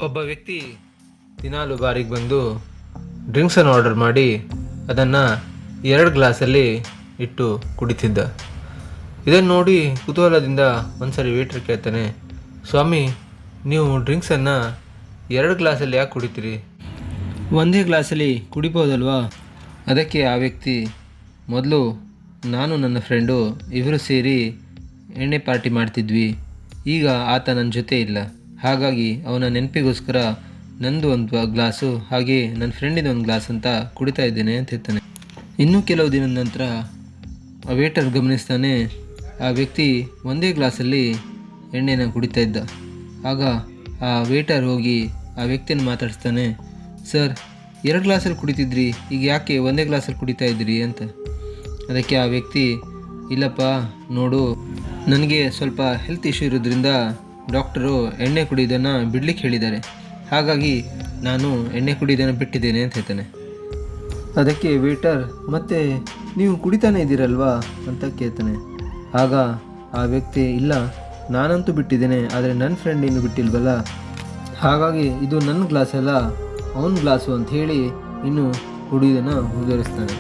ಒಬ್ಬ ವ್ಯಕ್ತಿ ದಿನಾಲು ಬಾರಿಗೆ ಬಂದು ಡ್ರಿಂಕ್ಸನ್ನು ಆರ್ಡರ್ ಮಾಡಿ ಅದನ್ನು 2 ಗ್ಲಾಸಲ್ಲಿ ಇಟ್ಟು ಕುಡಿತಿದ್ದ. ಇದನ್ನು ನೋಡಿ ಕುತೂಹಲದಿಂದ ಒಂದ್ಸರಿ ವೇಟ್ರ್ ಕೇಳ್ತಾನೆ, ಸ್ವಾಮಿ ನೀವು ಡ್ರಿಂಕ್ಸನ್ನು 2 ಗ್ಲಾಸಲ್ಲಿ ಯಾಕೆ ಕುಡಿತೀರಿ? ಒಂದೇ ಗ್ಲಾಸಲ್ಲಿ ಕುಡಿಬೋದಲ್ವಾ? ಅದಕ್ಕೆ ಆ ವ್ಯಕ್ತಿ, ಮೊದಲು ನಾನು ನನ್ನ ಫ್ರೆಂಡು ಇಬ್ಬರು ಸೇರಿ ಎಣ್ಣೆ ಪಾರ್ಟಿ ಮಾಡ್ತಿದ್ವಿ. ಈಗ ಆತ ನನ್ನ ಜೊತೆ ಇಲ್ಲ, ಹಾಗಾಗಿ ಅವನ ನೆನಪಿಗೋಸ್ಕರ ನಂದು ಒಂದು ಗ್ಲಾಸು ಹಾಗೆ ನನ್ನ ಫ್ರೆಂಡಿನ ಒಂದು ಗ್ಲಾಸ್ ಅಂತ ಕುಡಿತಾ ಇದ್ದೇನೆ ಅಂತ ಹೇಳ್ತಾನೆ. ಇನ್ನೂ ಕೆಲವು ದಿನದ ನಂತರ ಆ ವೇಟರ್ ಗಮನಿಸ್ತಾನೆ, ಆ ವ್ಯಕ್ತಿ ಒಂದೇ ಗ್ಲಾಸಲ್ಲಿ ಎಣ್ಣೆನ ಕುಡಿತಾ ಇದ್ದ. ಆಗ ಆ ವೇಟರ್ ಹೋಗಿ ಆ ವ್ಯಕ್ತಿಯನ್ನು ಮಾತಾಡಿಸ್ತಾನೆ, ಸರ್ 2 ಗ್ಲಾಸಲ್ಲಿ ಕುಡಿತಿದ್ರಿ, ಈಗ ಯಾಕೆ ಒಂದೇ ಗ್ಲಾಸಲ್ಲಿ ಕುಡಿತಾ ಇದ್ದೀರಿ ಅಂತ. ಅದಕ್ಕೆ ಆ ವ್ಯಕ್ತಿ, ಇಲ್ಲಪ್ಪ ನೋಡು, ನನಗೆ ಸ್ವಲ್ಪ ಹೆಲ್ತ್ ಇಶ್ಯೂ ಇರೋದ್ರಿಂದ ಡಾಕ್ಟರು ಎಣ್ಣೆ ಕುಡಿಯೋದನ್ನು ಬಿಡ್ಲಿಕ್ಕೆ ಹೇಳಿದ್ದಾರೆ, ಹಾಗಾಗಿ ನಾನು ಎಣ್ಣೆ ಕುಡಿಯೋದನ್ನು ಬಿಟ್ಟಿದ್ದೇನೆ ಅಂತ ಹೇಳ್ತಾನೆ. ಅದಕ್ಕೆ ವೇಟರ್, ಮತ್ತೆ ನೀವು ಕುಡಿತಾನೆ ಇದ್ದೀರಲ್ವಾ ಅಂತ ಕೇಳ್ತಾನೆ. ಆಗ ಆ ವ್ಯಕ್ತಿ, ಇಲ್ಲ ನಾನಂತೂ ಬಿಟ್ಟಿದ್ದೇನೆ, ಆದರೆ ನನ್ನ ಫ್ರೆಂಡ್ ಇನ್ನೂ ಬಿಟ್ಟಿಲ್ವಲ್ಲ, ಹಾಗಾಗಿ ಇದು ನನ್ನ ಗ್ಲಾಸ್ ಅಲ್ಲ ಅವನ ಗ್ಲಾಸು ಅಂತ ಹೇಳಿ ಇನ್ನು ಕುಡಿಯೋದನ್ನು ಮುಂದುವರಿಸ್ತಾನೆ.